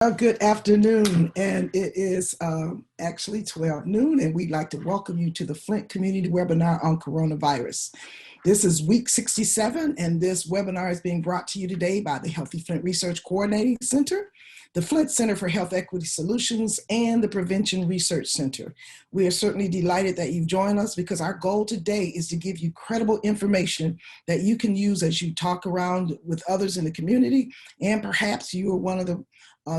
Good afternoon, and it is actually 12 noon, and we'd like to welcome you to the Flint Community Webinar on Coronavirus. This is week 67, and this webinar is being brought to you today by the Healthy Flint Research Coordinating Center, the Flint Center for Health Equity Solutions, and the Prevention Research Center. We are certainly delighted that you've joined us because our goal today is to give you credible information that you can use as you talk around with others in the community, and perhaps you are one of the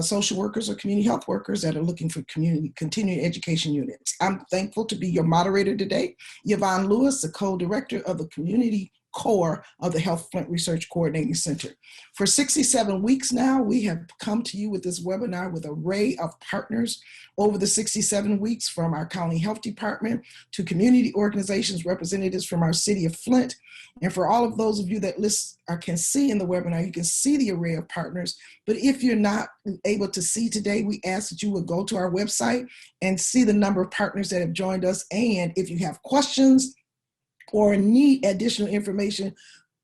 social workers or community health workers that are looking for continuing education units. I'm thankful to be your moderator today, Yvonne Lewis, the co-director of the Community Core of the Health Flint Research Coordinating Center. For 67 weeks now, we have come to you with this webinar with an array of partners over the 67 weeks, from our county health department to community organizations, representatives from our city of Flint. And for all of those of you that can see in the webinar, you can see the array of partners. But if you're not able to see today, we ask that you would go to our website and see the number of partners that have joined us. And if you have questions or need additional information,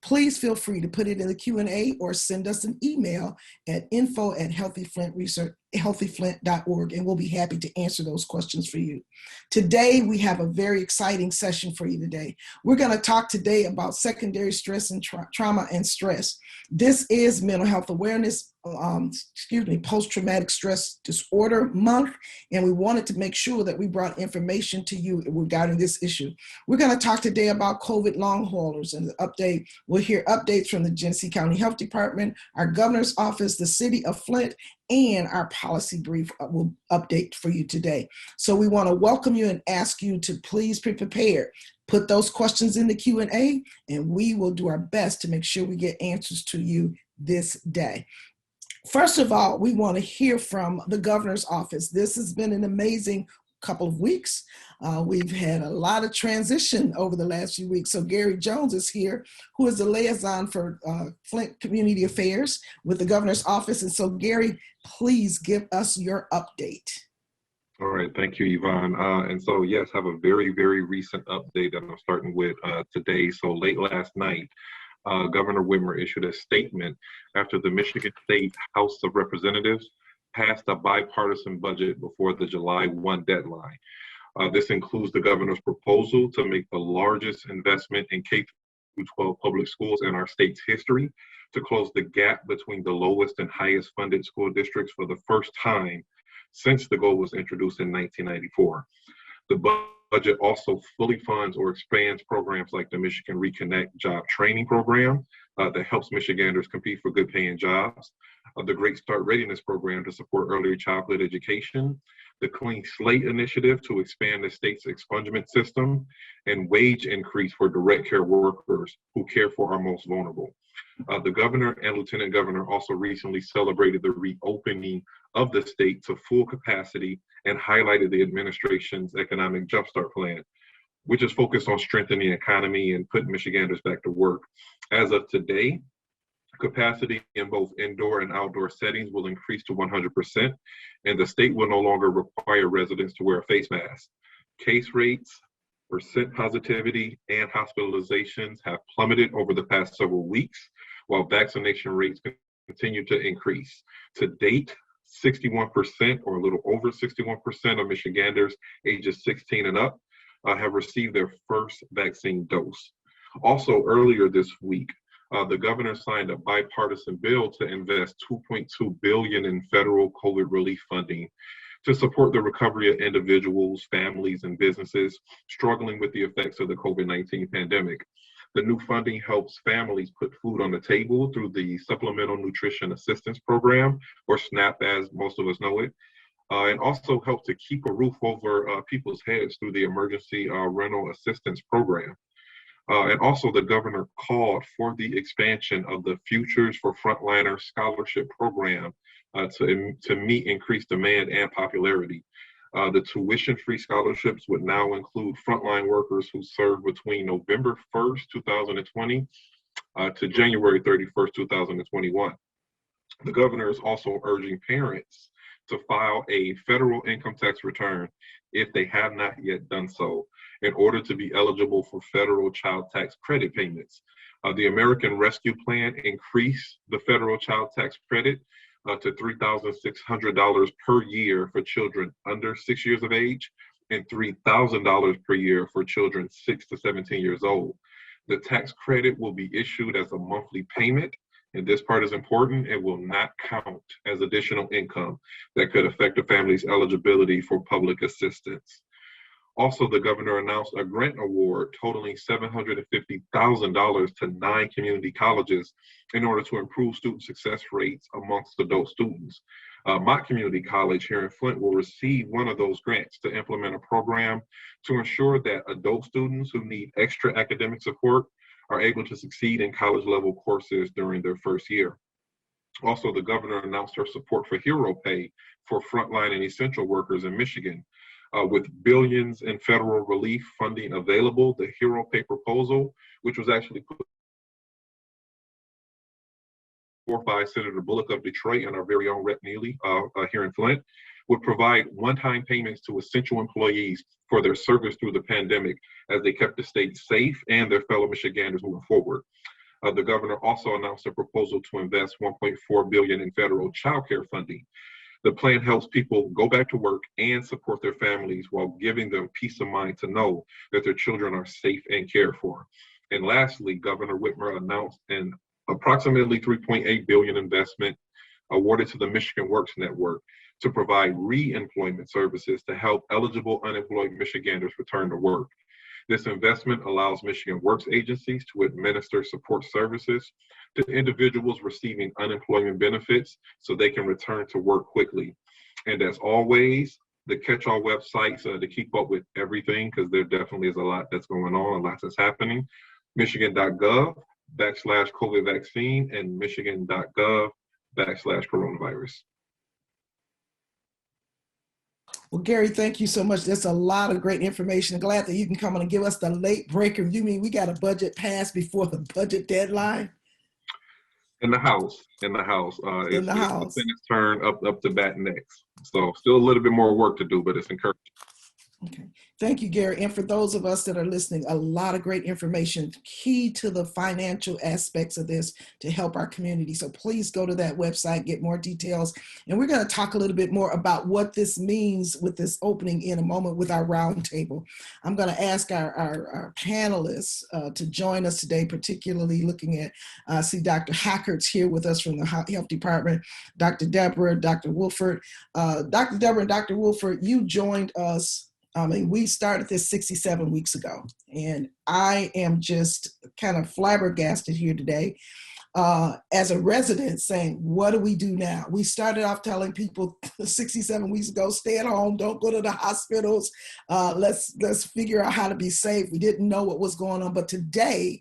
please feel free to put it in the Q&A or send us an email at info@healthyflint.org, and we'll be happy to answer those questions for you. Today, we have a very exciting session for you today. We're going to talk today about secondary stress and trauma and stress. This is Mental Health Awareness, Post-Traumatic Stress Disorder Month, and we wanted to make sure that we brought information to you regarding this issue. We're going to talk today about COVID long haulers and the update. We'll hear updates from the Genesee County Health Department, our governor's office, the city of Flint, and our policy brief will update for you today. So we want to welcome you and ask you to please be prepared. Put those questions in the Q&A, and we will do our best to make sure we get answers to you this day. First of all, we want to hear from the governor's office. This has been an amazing couple of weeks. We've had a lot of transition over the last few weeks. So Gary Jones is here, who is the liaison for Flint Community Affairs with the governor's office. And so Gary, please give us your update. All right, thank you, Yvonne. And so, yes, I have a very, very recent update that I'm starting with today. So late last night, Governor Whitmer issued a statement after the Michigan State House of Representatives passed a bipartisan budget before the July 1 deadline. This includes the governor's proposal to make the largest investment in K-12 public schools in our state's history, to close the gap between the lowest and highest funded school districts for the first time since the goal was introduced in 1994. The budget also fully funds or expands programs like the Michigan Reconnect Job Training Program that helps Michiganders compete for good paying jobs, the Great Start Readiness Program to support early childhood education, the Clean Slate Initiative to expand the state's expungement system, and wage increase for direct care workers who care for our most vulnerable. The governor and lieutenant governor also recently celebrated the reopening of the state to full capacity and highlighted the administration's economic jumpstart plan, which is focused on strengthening the economy and putting Michiganders back to work. As of today, capacity in both indoor and outdoor settings will increase to 100%, and the state will no longer require residents to wear a face mask. Case rates, percent positivity, and hospitalizations have plummeted over the past several weeks, while vaccination rates continue to increase. To date, 61%, or a little over 61% of Michiganders ages 16 and up have received their first vaccine dose. Also, earlier this week, the governor signed a bipartisan bill to invest $2.2 billion in federal COVID relief funding to support the recovery of individuals, families, and businesses struggling with the effects of the COVID-19 pandemic. The new funding helps families put food on the table through the Supplemental Nutrition Assistance Program, or SNAP as most of us know it, and also help to keep a roof over people's heads through the Emergency Rental Assistance Program. And also the governor called for the expansion of the Futures for Frontliners Scholarship Program to meet increased demand and popularity. The tuition-free scholarships would now include frontline workers who served between November 1st, 2020 to January 31st, 2021. The governor is also urging parents to file a federal income tax return if they have not yet done so, in order to be eligible for federal child tax credit payments. The American Rescue Plan increased the federal child tax credit to $3,600 per year for children under 6 years of age and $3,000 per year for children 6 to 17 years old. The tax credit will be issued as a monthly payment, and this part is important. It will not count as additional income that could affect a family's eligibility for public assistance. Also, the governor announced a grant award totaling $750,000 to 9 community colleges in order to improve student success rates amongst adult students. My community college here in Flint will receive one of those grants to implement a program to ensure that adult students who need extra academic support are able to succeed in college level courses during their first year. Also, the governor announced her support for hero pay for frontline and essential workers in Michigan. With billions in federal relief funding available, the hero pay proposal, which was actually put forth by Senator Bullock of Detroit and our very own Rep. Neely here in Flint, would provide one-time payments to essential employees for their service through the pandemic as they kept the state safe and their fellow Michiganders moving forward. The governor also announced a proposal to invest $1.4 billion in federal child care funding. The plan helps people go back to work and support their families while giving them peace of mind to know that their children are safe and cared for. And lastly, Governor Whitmer announced an approximately $3.8 billion investment awarded to the Michigan Works Network to provide re-employment services to help eligible unemployed Michiganders return to work. This investment allows Michigan Works agencies to administer support services to individuals receiving unemployment benefits so they can return to work quickly. And as always, the catch-all websites to keep up with everything, because there definitely is a lot that's going on, a lot that's happening. Michigan.gov/COVID vaccine and Michigan.gov/coronavirus. Well, Gary, thank you so much. That's a lot of great information. Glad that you can come on and give us the late breaker. You mean we got a budget passed before the budget deadline? In the House. In the It's House. the Senate's turn up to bat next. So still a little bit more work to do, but it's encouraging. Okay. Thank you, Gary. And for those of us that are listening, a lot of great information, key to the financial aspects of this to help our community. So please go to that website, get more details. And we're going to talk a little bit more about what this means with this opening in a moment with our roundtable. I'm going to ask our panelists to join us today, particularly looking at, see Dr. Hackert's here with us from the Health Department, Dr. Deborah, Dr. Woodford. Dr. Deborah and Dr. Woodford, you joined us. We started this 67 weeks ago, and I am just kind of flabbergasted here today as a resident saying, what do we do now? We started off telling people 67 weeks ago, stay at home, don't go to the hospitals, let's figure out how to be safe. We didn't know what was going on, but today,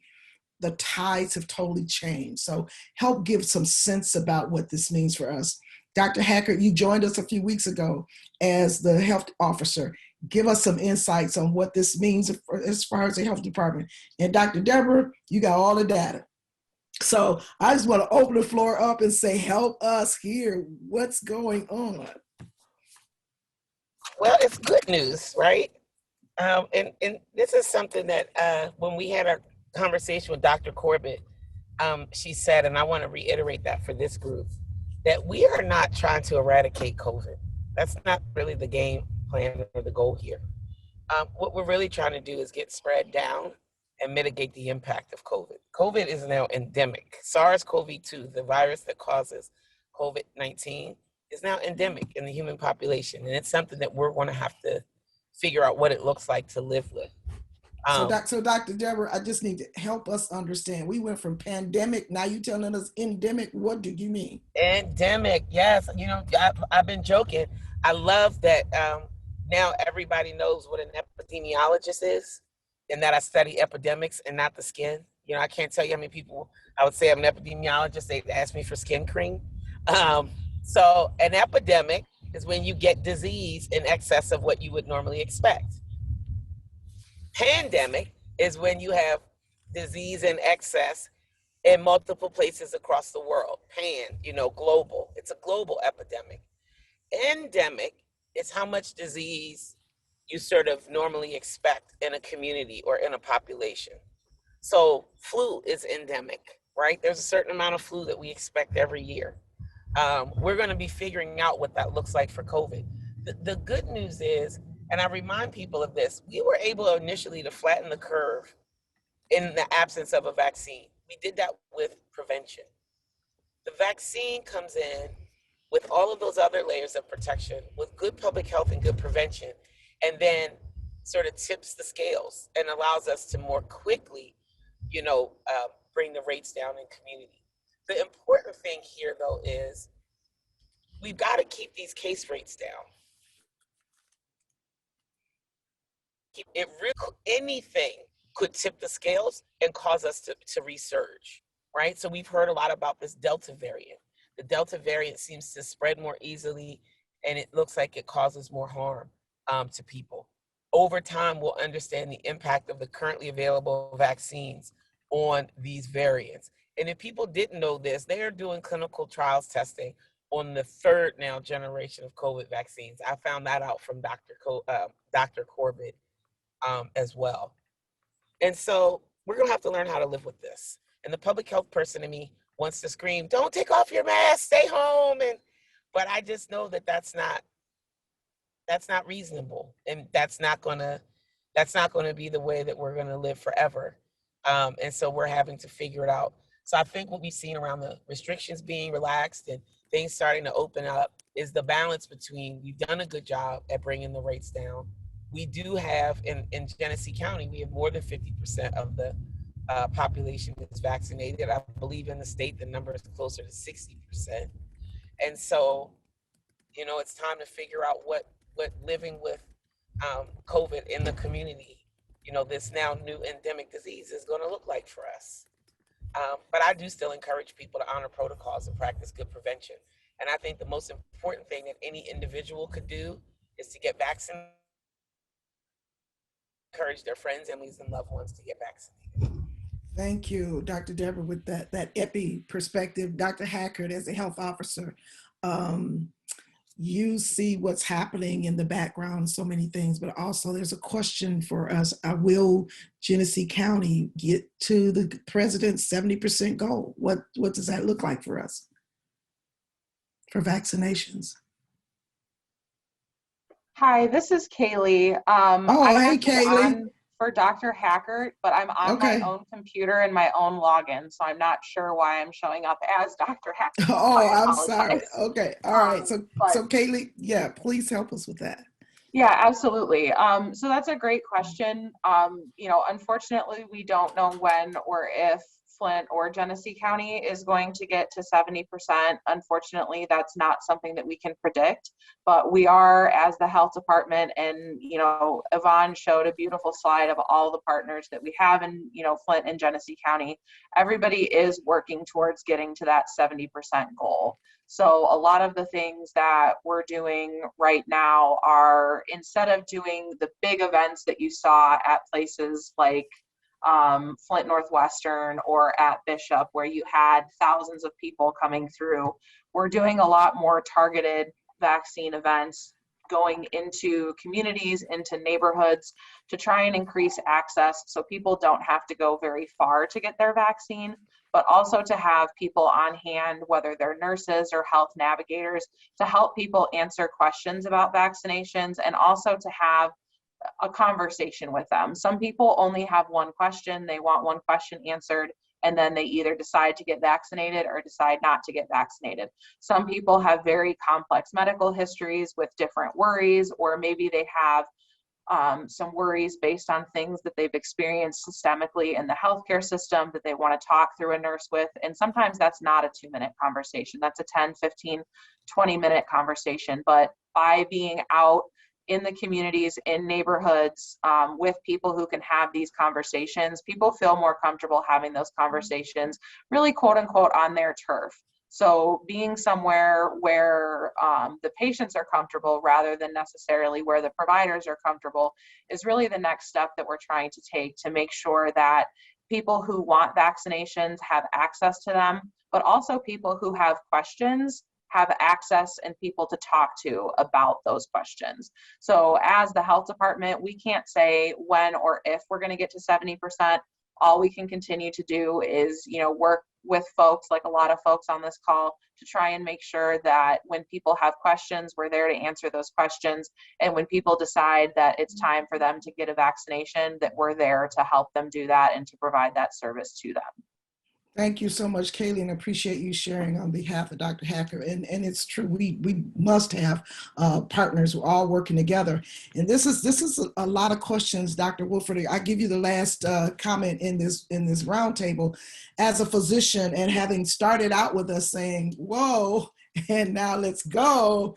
the tides have totally changed. So help give some sense about what this means for us. Dr. Hackert, you joined us a few weeks ago as the health officer. Give us some insights on what this means as far as the health department. And Dr. Deborah, you got all the data. So I just want to open the floor up and say, help us hear what's going on. Well, it's good news, right? And this is something that when we had our conversation with Dr. Corbett, she said, and I want to reiterate that for this group, that we are not trying to eradicate COVID. That's not really the game plan or the goal here. What we're really trying to do is get spread down and mitigate the impact of COVID. COVID is now endemic. SARS-CoV-2, the virus that causes COVID-19, is now endemic in the human population. And it's something that we're going to have to figure out what it looks like to live with. So Dr. Deborah, I just need to help us understand. We went from pandemic, now you telling us endemic. What do you mean? Endemic, yes. You know, I've been joking. I love that now everybody knows what an epidemiologist is, and that I study epidemics and not the skin. You know, I can't tell you how many people I would say I'm an epidemiologist. They'd ask me for skin cream. So an epidemic is when you get disease in excess of what you would normally expect. Pandemic is when you have disease in excess in multiple places across the world. Pan, you know, global. It's a global epidemic. Endemic is how much disease you sort of normally expect in a community or in a population. So flu is endemic, right? There's a certain amount of flu that we expect every year. We're going to be figuring out what that looks like for COVID. The good news is, and I remind people of this, we were able initially to flatten the curve in the absence of a vaccine. We did that with prevention. The vaccine comes in with all of those other layers of protection, with good public health and good prevention, and then sort of tips the scales and allows us to more quickly, bring the rates down in community. The important thing here, though, is we've got to keep these case rates down. It really, anything could tip the scales and cause us to resurge, right? So we've heard a lot about this Delta variant. The Delta variant seems to spread more easily, and it looks like it causes more harm to people. Over time, we'll understand the impact of the currently available vaccines on these variants. And if people didn't know this, they are doing clinical trials testing on the third now generation of COVID vaccines. I found that out from Dr. Corbett as well. And so we're going to have to learn how to live with this. And the public health person in me wants to scream, don't take off your mask, stay home. But I just know that that's not reasonable. And that's not going to be the way that we're going to live forever. And so we're having to figure it out. So I think what we've seen around the restrictions being relaxed and things starting to open up is the balance between, we've done a good job at bringing the rates down. We do have, in Genesee County, we have more than 50% of the population is vaccinated. I believe in the state, the number is closer to 60%. And so, it's time to figure out what living with COVID in the community, this now new endemic disease is going to look like for us. But I do still encourage people to honor protocols and practice good prevention. And I think the most important thing that any individual could do is to get vaccinated, encourage their friends, families, and loved ones to get vaccinated. Thank you, Dr. Deborah, with that epi perspective. Dr. Hackert, as a health officer, you see what's happening in the background, so many things, but also there's a question for us. Will Genesee County get to the president's 70% goal? What does that look like for us for vaccinations? Hi, this is Kaylee. Hey, Kaylee. For Dr. Hackert, but I'm on my own computer and my own login, so I'm not sure why I'm showing up as Dr. Hackert. Oh, I'm sorry. Okay, all right. So Kaylee, yeah, please help us with that. Yeah, absolutely. So that's a great question. Unfortunately, we don't know when or if Flint or Genesee County is going to get to 70%. Unfortunately, that's not something that we can predict, but we are, as the health department, and Yvonne showed a beautiful slide of all the partners that we have in Flint and Genesee County. Everybody is working towards getting to that 70% goal. So a lot of the things that we're doing right now are, instead of doing the big events that you saw at places like Flint Northwestern or at Bishop, where you had thousands of people coming through, we're doing a lot more targeted vaccine events, going into communities, into neighborhoods, to try and increase access so people don't have to go very far to get their vaccine, but also to have people on hand, whether they're nurses or health navigators, to help people answer questions about vaccinations, and also to have a conversation with them. Some people only have one question. They want one question answered, and then they either decide to get vaccinated or decide not to get vaccinated. Some people have very complex medical histories with different worries, or maybe they have some worries based on things that they've experienced systemically in the healthcare system that they want to talk through a nurse with. And sometimes that's not a 2-minute conversation. That's a 10, 15, 20-minute conversation. But by being out in the communities, in neighborhoods, with people who can have these conversations, people feel more comfortable having those conversations, really, quote unquote, on their turf. So being somewhere where the patients are comfortable rather than necessarily where the providers are comfortable is really the next step that we're trying to take to make sure that people who want vaccinations have access to them, but also people who have questions have access and people to talk to about those questions. So as the health department, we can't say when or if we're going to get to 70%, all we can continue to do is, work with folks, like a lot of folks on this call, to try and make sure that when people have questions, we're there to answer those questions. And when people decide that it's time for them to get a vaccination, that we're there to help them do that and to provide that service to them. Thank you so much, Kaylee, and I appreciate you sharing on behalf of Dr. Hacker. And it's true, we must have partners who are all working together. And this is a lot of questions, Dr. Woodford. I give you the last comment in this roundtable. As a physician, and having started out with us saying, whoa, and now let's go,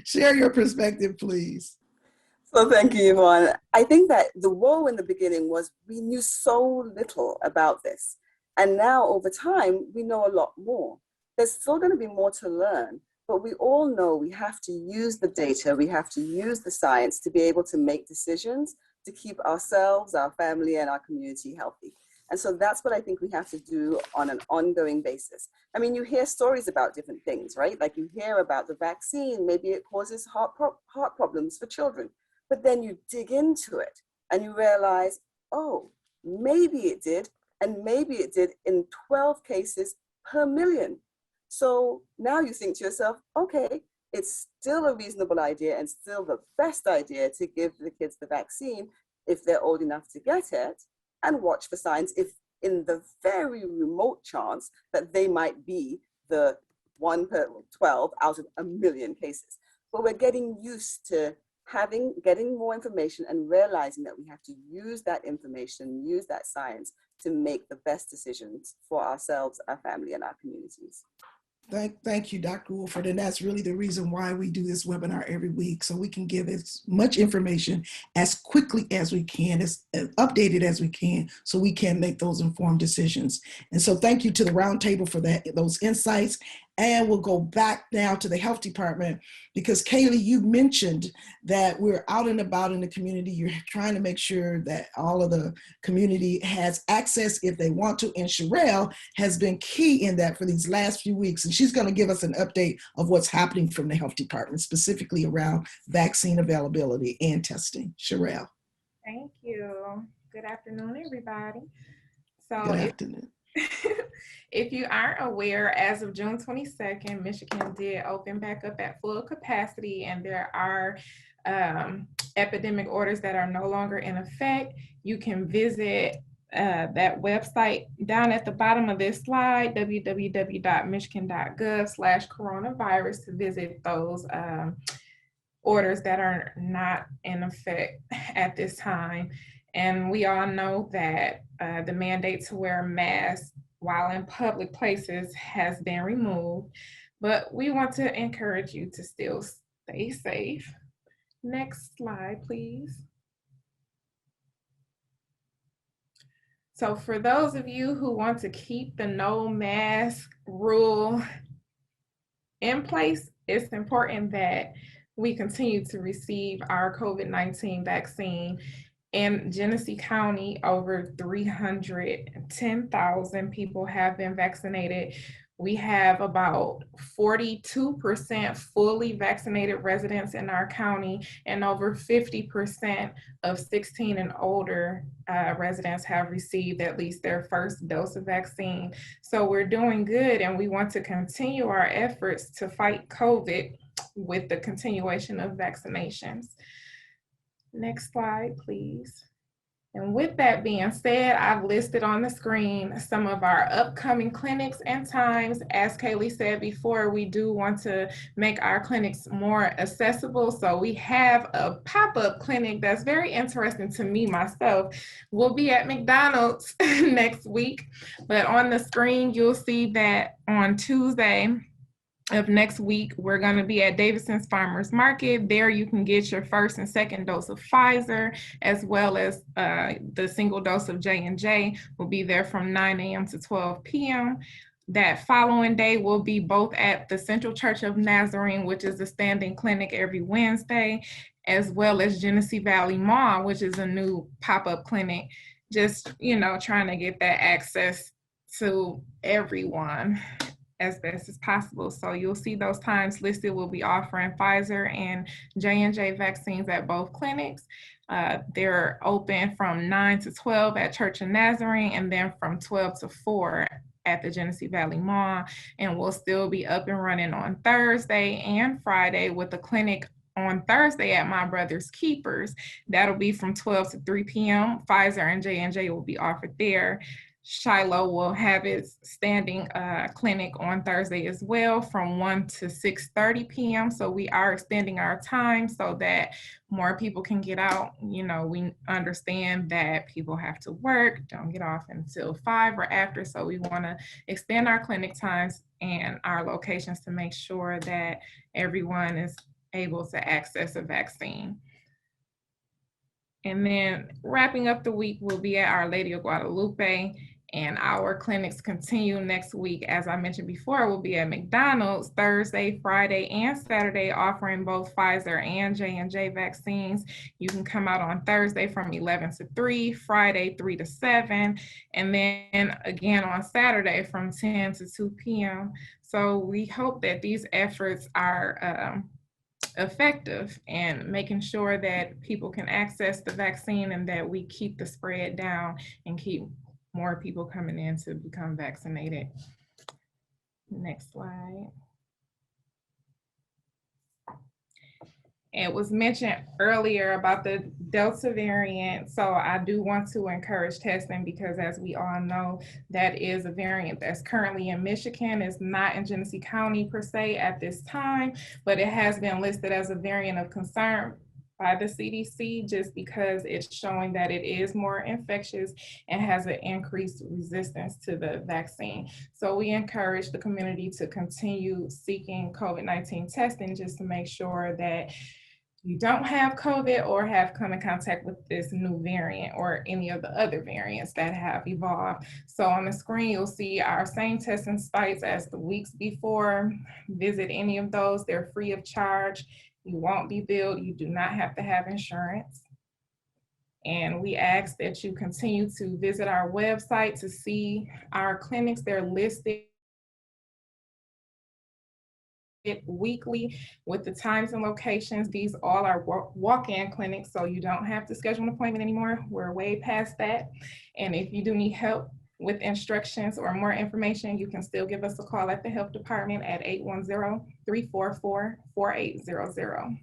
share your perspective, please. So thank you, Yvonne. I think that the woe in the beginning was we knew so little about this. And now over time, we know a lot more. There's still going to be more to learn, but we all know we have to use the data, we have to use the science to be able to make decisions to keep ourselves, our family, and our community healthy. And so that's what I think we have to do on an ongoing basis. I mean, you hear stories about different things, right? Like you hear about the vaccine, maybe it causes heart problems for children, but then you dig into it and you realize, oh, maybe it did. And maybe it did in 12 cases per million. So now you think to yourself, okay, it's still a reasonable idea and still the best idea to give the kids the vaccine if they're old enough to get it, and watch for signs if in the very remote chance that they might be the 1 per 12 out of a million cases. But we're getting used to getting more information and realizing that we have to use that information, use that science to make the best decisions for ourselves, our family, and our communities. Thank you, Dr. Woodford. And that's really the reason why we do this webinar every week, so we can give as much information as quickly as we can, as updated as we can, so we can make those informed decisions. And so thank you to the roundtable for those insights. And we'll go back now to the health department, because Kaylee, you mentioned that we're out and about in the community. You're trying to make sure that all of the community has access if they want to. And Sherelle has been key in that for these last few weeks. And she's going to give us an update of what's happening from the health department, specifically around vaccine availability and testing. Sherelle. Thank you. Good afternoon, everybody. So Good afternoon. If you aren't aware, as of June 22nd, Michigan did open back up at full capacity, and there are epidemic orders that are no longer in effect. You can visit that website down at the bottom of this slide, www.michigan.gov/coronavirus, to visit those orders that are not in effect at this time. And we all know that the mandate to wear masks while in public places has been removed, but we want to encourage you to still stay safe. Next slide, please. So for those of you who want to keep the no mask rule in place, it's important that we continue to receive our COVID-19 vaccine. In Genesee County, over 310,000 people have been vaccinated. We have about 42% fully vaccinated residents in our county, and over 50% of 16 and older residents have received at least their first dose of vaccine. So we're doing good, and we want to continue our efforts to fight COVID with the continuation of vaccinations. Next slide, please. And with that being said, I've listed on the screen some of our upcoming clinics and times. As Kaylee said before, we do want to make our clinics more accessible. So we have a pop-up clinic that's very interesting to me myself. We'll be at McDonald's next week, but on the screen, you'll see that on Tuesday of next week, we're going to be at Davidson's Farmers Market. There you can get your first and second dose of Pfizer, as well as the single dose of J&J. We'll be there from 9 a.m. to 12 p.m. That following day, we'll be both at the Central Church of Nazarene, which is a standing clinic every Wednesday, as well as Genesee Valley Mall, which is a new pop-up clinic. Just, trying to get that access to everyone. as best as possible. So you'll see those times listed. We'll be offering Pfizer and J&J vaccines at both clinics. They're open from 9 to 12 at Church of Nazarene, and then from 12 to 4 at the Genesee Valley Mall. And we'll still be up and running on Thursday and Friday with the clinic on Thursday at My Brother's Keepers. That'll be from 12 to 3 p.m. Pfizer and J&J will be offered there. Shiloh will have its standing clinic on Thursday as well from 1 to 6:30 p.m. So we are extending our time so that more people can get out. You know, we understand that people have to work, don't get off until 5 or after. So we want to extend our clinic times and our locations to make sure that everyone is able to access a vaccine. And then wrapping up the week, we'll be at Our Lady of Guadalupe, and our clinics continue next week. As I mentioned before, we'll be at McDonald's Thursday, Friday, and Saturday, offering both Pfizer and J&J vaccines. You can come out on Thursday from 11 to 3, Friday 3 to 7, and then again on Saturday from 10 to 2 p.m. So we hope that these efforts are effective and making sure that people can access the vaccine and that we keep the spread down and keep more people coming in to become vaccinated. Next slide. It was mentioned earlier about the Delta variant, so I do want to encourage testing because, as we all know, that is a variant that's currently in Michigan. It's not in Genesee County per se at this time, but it has been listed as a variant of concern by the CDC just because it's showing that it is more infectious and has an increased resistance to the vaccine. So we encourage the community to continue seeking COVID-19 testing just to make sure that you don't have COVID or have come in contact with this new variant or any of the other variants that have evolved. So on the screen, you'll see our same testing sites as the weeks before. Visit any of those, they're free of charge. You won't be billed, you do not have to have insurance. And we ask that you continue to visit our website to see our clinics. They're listed weekly with the times and locations. These all are walk-in clinics, so you don't have to schedule an appointment anymore. We're way past that. And if you do need help with instructions or more information, you can still give us a call at the health department at 810-344-4800.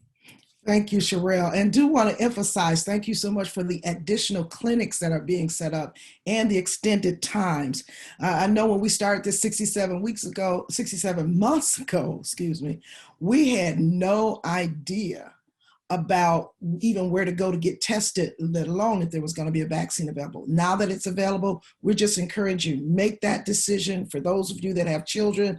Thank you, Sherelle. And do want to emphasize, thank you so much for the additional clinics that are being set up and the extended times. I know when we started this 67 months ago, we had no idea about even where to go to get tested, let alone if there was going to be a vaccine available. Now that it's available, we're just encouraging you, make that decision. For those of you that have children,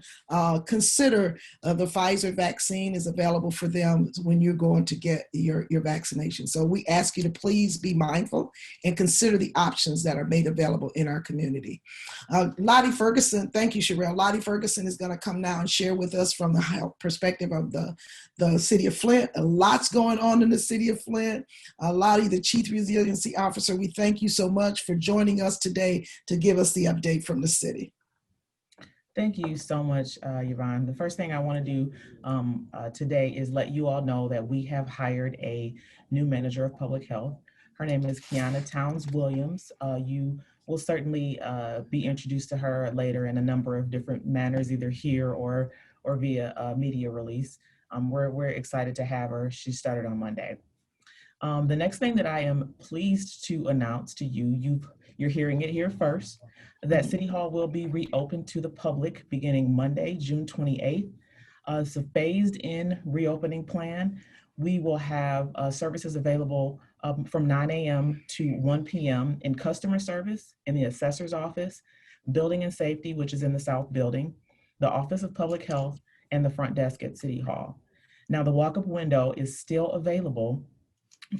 consider the Pfizer vaccine is available for them when you're going to get your vaccination. So we ask you to please be mindful and consider the options that are made available in our community. Lottie Ferguson, thank you, Sherelle. Lottie Ferguson is going to come now and share with us from the health perspective of the city of Flint. A lot's going on in the city of Flint. Lottie, the Chief Resiliency Officer, we thank you so much for joining us today to give us the update from the city. Thank you so much, Yvonne. The first thing I want to do today is let you all know that we have hired a new manager of public health. Her name is Kiana Towns-Williams. You will certainly be introduced to her later in a number of different manners, either here or via media release. We're excited to have her. She started on Monday. The next thing that I am pleased to announce to you, you're hearing it here first, that City Hall will be reopened to the public beginning Monday, June 28th. It's a phased-in reopening plan. We will have services available from 9 a.m. to 1 p.m. in customer service, in the assessor's office, building and safety, which is in the South Building, the Office of Public Health, and the front desk at City Hall. Now, the walk-up window is still available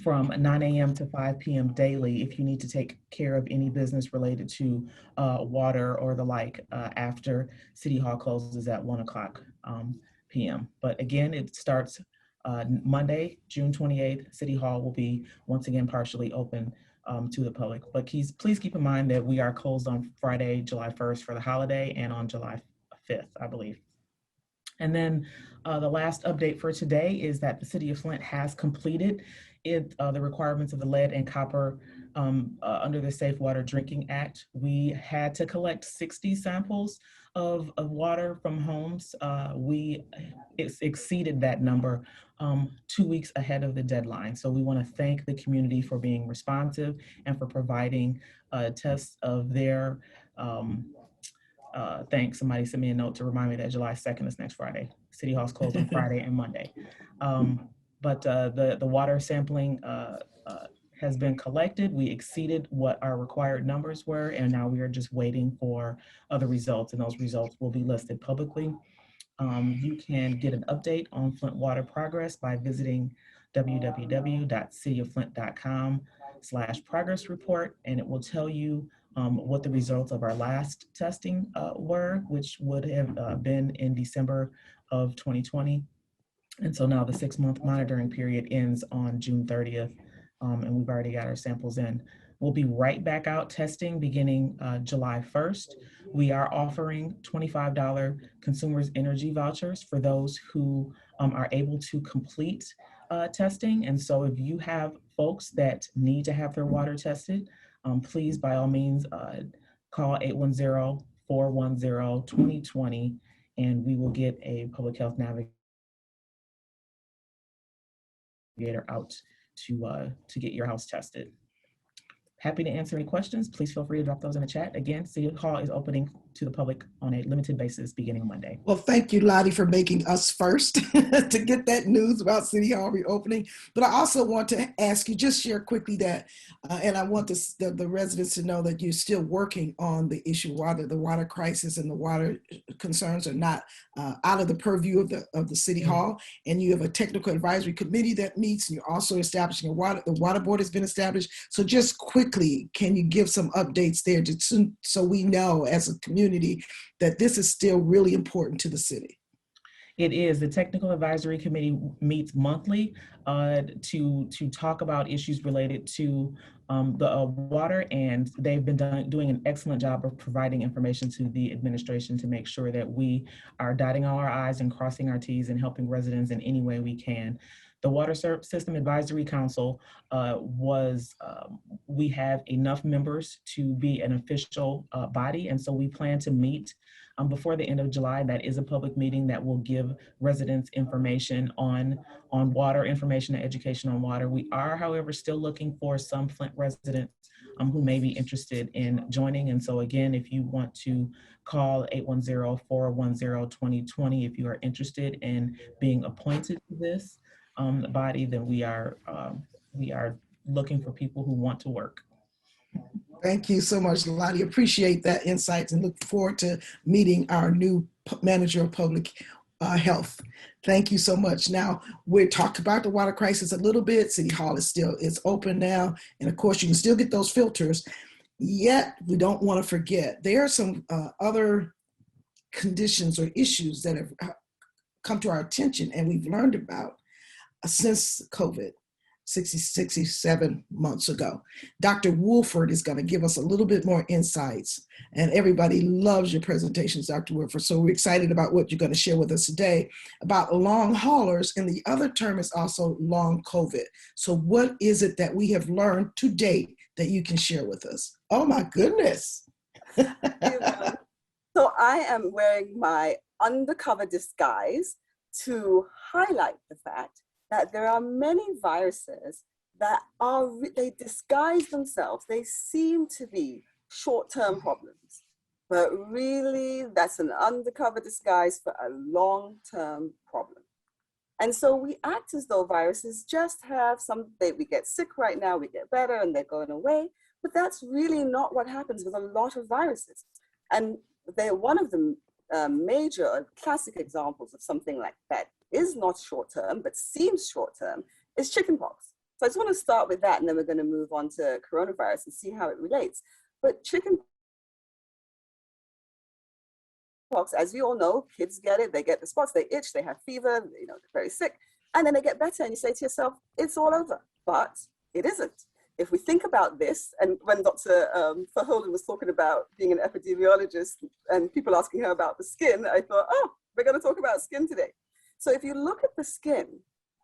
from 9 a.m. to 5 p.m. daily if you need to take care of any business related to water or the like after City Hall closes at 1 o'clock p.m. But again, it starts Monday, June 28th. City Hall will be once again partially open to the public. But please keep in mind that we are closed on Friday, July 1st for the holiday and on July 5th, I believe. And then the last update for today is that the city of Flint has completed the requirements of the lead and copper under the Safe Water Drinking Act. We had to collect 60 samples of water from homes. We exceeded that number 2 weeks ahead of the deadline. So we want to thank the community for being responsive and for providing tests of their thanks. Somebody sent me a note to remind me that July 2nd is next Friday. City Hall's closed on Friday and Monday. But the water sampling has been collected. We exceeded what our required numbers were, and now we are just waiting for other results, and those results will be listed publicly. You can get an update on Flint water progress by visiting www.cityofflint.com/progress report, and it will tell you what the results of our last testing were, which would have been in December of 2020. And so now the 6-month monitoring period ends on June 30th, and we've already got our samples in. We'll be right back out testing beginning July 1st. We are offering $25 consumers energy vouchers for those who are able to complete testing. And so if you have folks that need to have their water tested, please, by all means, call 810-410-2020, and we will get a public health navigator out to get your house tested. Happy to answer any questions. Please feel free to drop those in the chat. Again, City Hall is opening to the public on a limited basis beginning Monday. Well, thank you, Lottie, for making us first to get that news about City Hall reopening. But I also want to ask you, just share quickly that, and I want the residents to know that you're still working on the issue of water. The water crisis and the water concerns are not out of the purview of the City Hall. And you have a technical advisory committee that meets, and you're also establishing the water board has been established. So just quickly, can you give some updates there so we know as a community that this is still really important to the city? It is. The Technical Advisory Committee meets monthly to talk about issues related to the water, and they've been doing an excellent job of providing information to the administration to make sure that we are dotting all our I's and crossing our T's and helping residents in any way we can. The Water System Advisory Council we have enough members to be an official body, and so we plan to meet before the end of July. That is a public meeting that will give residents information on water, information and education on water. We are, however, still looking for some Flint residents who may be interested in joining. And so again, if you want to call 810-410-2020, if you are interested in being appointed to this body, then we are looking for people who want to work. Thank you so much, Lottie. Appreciate that insight and look forward to meeting our new manager of public health. Thank you so much. Now, we're talking about the water crisis a little bit. City Hall is open now. And of course, you can still get those filters. Yet, we don't want to forget, there are some other conditions or issues that have come to our attention and we've learned about since COVID. 67 months ago. Dr. Woodford is going to give us a little bit more insights, and everybody loves your presentations, Dr. Woodford. So we're excited about what you're going to share with us today about long haulers, and the other term is also long COVID. So what is it that we have learned to date that you can share with us? Oh my goodness. So I am wearing my undercover disguise to highlight the fact that there are many viruses that they disguise themselves. They seem to be short-term problems, but really that's an undercover disguise for a long-term problem. And so we act as though viruses just have we get sick right now, we get better and they're going away, but that's really not what happens with a lot of viruses. And they're one of the major classic examples of something like that is not short-term, but seems short-term, is chickenpox. So I just want to start with that, and then we're going to move on to coronavirus and see how it relates. But chickenpox, as you all know, kids get it, they get the spots, they itch, they have fever, they're very sick, and then they get better, and you say to yourself, it's all over. But it isn't. if we think about this, and when Dr. Verhulden was talking about being an epidemiologist and people asking her about the skin, I thought, oh, we're going to talk about skin today. So if you look at the skin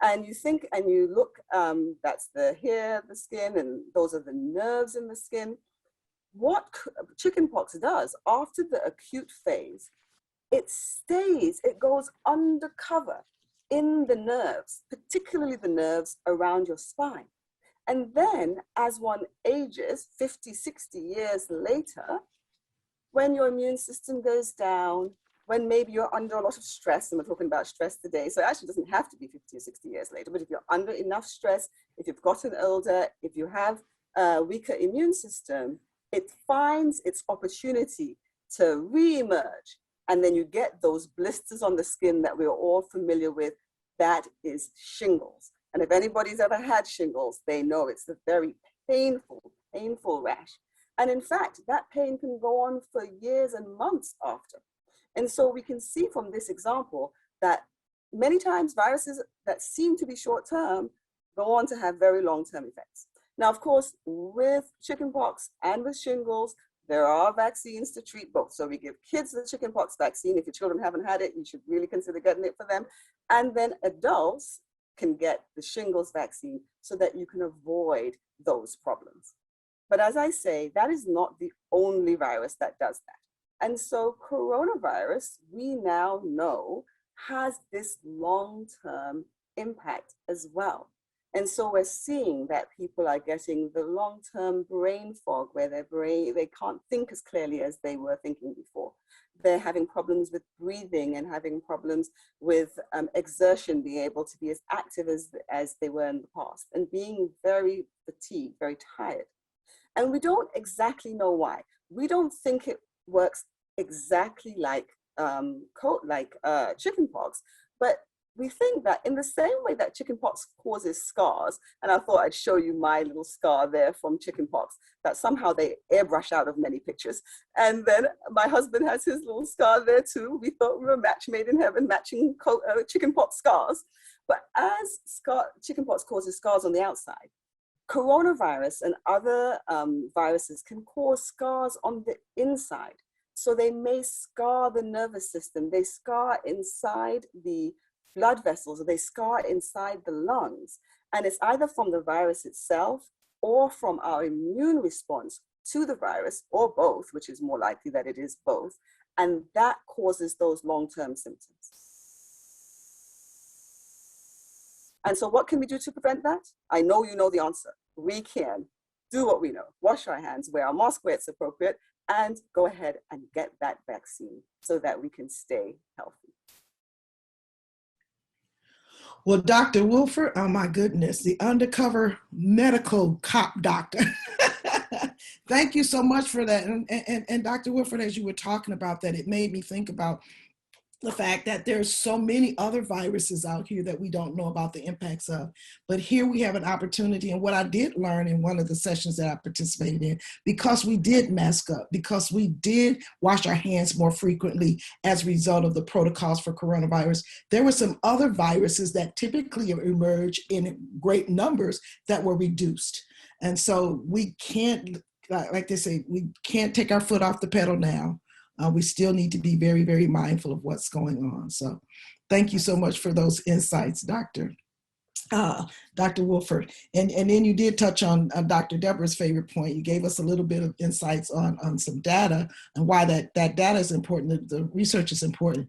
and you think and you look, that's the hair, the skin, and those are the nerves in the skin. What chickenpox does after the acute phase, it stays, it goes undercover in the nerves, particularly the nerves around your spine. And then as one ages, 50, 60 years later, when your immune system goes down, when maybe you're under a lot of stress, and we're talking about stress today, so it actually doesn't have to be 50 or 60 years later, but if you're under enough stress, if you've gotten older, if you have a weaker immune system, it finds its opportunity to re-emerge. And then you get those blisters on the skin that we're all familiar with. That is shingles. And if anybody's ever had shingles, they know it's a very painful, painful rash. And in fact, that pain can go on for years and months after. And so we can see from this example that many times viruses that seem to be short-term go on to have very long-term effects. Now, of course, with chickenpox and with shingles, there are vaccines to treat both. So we give kids the chickenpox vaccine. If your children haven't had it, you should really consider getting it for them. And then adults can get the shingles vaccine so that you can avoid those problems. But as I say, that is not the only virus that does that. And so coronavirus, we now know, has this long-term impact as well. And so we're seeing that people are getting the long-term brain fog where they can't think as clearly as they were thinking before. They're having problems with breathing and having problems with exertion, being able to be as active as they were in the past, and being very fatigued, very tired. And we don't exactly know why. We don't think it works exactly like chickenpox, but we think that in the same way that chickenpox causes scars, and I thought I'd show you my little scar there from chickenpox that somehow they airbrush out of many pictures. And then my husband has his little scar there too. We thought we were a match made in heaven, matching chickenpox scars. But as chickenpox causes scars on the outside, coronavirus and other viruses can cause scars on the inside. So they may scar the nervous system, they scar inside the blood vessels, or they scar inside the lungs. And it's either from the virus itself or from our immune response to the virus, or both, which is more likely that it is both. And that causes those long-term symptoms. And so what can we do to prevent that? I know you know the answer. We can do what we know. Wash our hands, wear our mask where it's appropriate, and go ahead and get that vaccine so that we can stay healthy. Well, Dr. Woodford, oh my goodness, the undercover medical cop doctor. Thank you so much for that. And Dr. Woodford, as you were talking about that, it made me think about the fact that there's so many other viruses out here that we don't know about the impacts of. But here we have an opportunity, and what I did learn in one of the sessions that I participated in, because we did mask up, because we did wash our hands more frequently as a result of the protocols for coronavirus, there were some other viruses that typically emerge in great numbers that were reduced. And so we can't, like they say, we can't take our foot off the pedal now. We still need to be very, very mindful of what's going on. So thank you so much for those insights, Dr. Woodford. And then you did touch on Dr. Deborah's favorite point. You gave us a little bit of insights on some data and why that data is important, the research is important.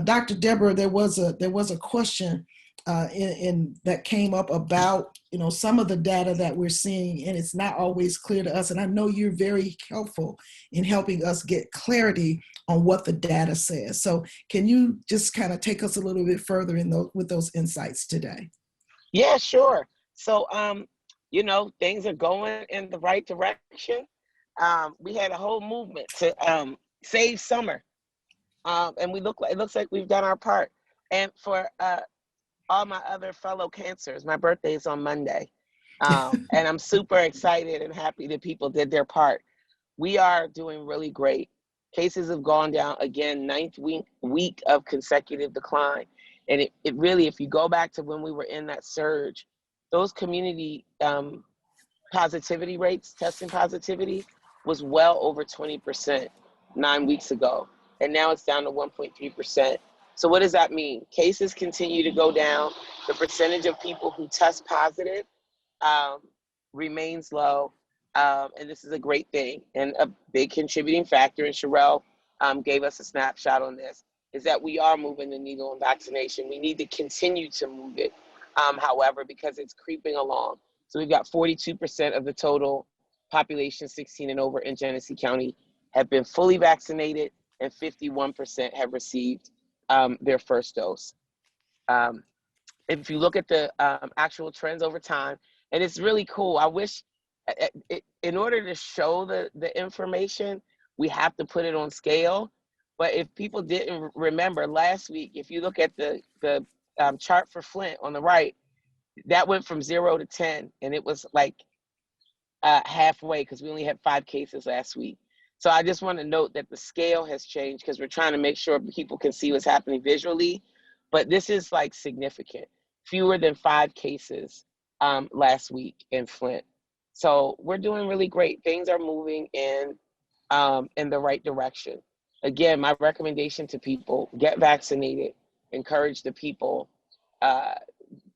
Dr. Deborah, there was a question that came up about, some of the data that we're seeing, and it's not always clear to us. And I know you're very helpful in helping us get clarity on what the data says. So can you just kind of take us a little bit further with those insights today? Yeah, sure. So, things are going in the right direction. We had a whole movement to save summer. And it looks like we've done our part. And for all my other fellow cancers, my birthday is on Monday. And I'm super excited and happy that people did their part. We are doing really great. Cases have gone down again, 9th week of consecutive decline. And it really, if you go back to when we were in that surge, those community positivity rates, testing positivity, was well over 20% 9 weeks ago. And now it's down to 1.3%. So what does that mean? Cases continue to go down. The percentage of people who test positive remains low. And this is a great thing. And a big contributing factor, and Sherelle gave us a snapshot on this, is that we are moving the needle in vaccination. We need to continue to move it, however, because it's creeping along. So we've got 42% of the total population 16 and over in Genesee County have been fully vaccinated, and 51% have received their first dose. If you look at the actual trends over time, and it's really cool. I wish, in order to show the information, we have to put it on scale. But if people didn't remember last week, if you look at the chart for Flint on the right, that went from 0 to 10, and it was like halfway, because we only had 5 cases last week. So I just want to note that the scale has changed, because we're trying to make sure people can see what's happening visually. But this is like significant. Fewer than 5 cases last week in Flint. So we're doing really great. Things are moving in the right direction. Again, my recommendation to people: get vaccinated. Encourage the people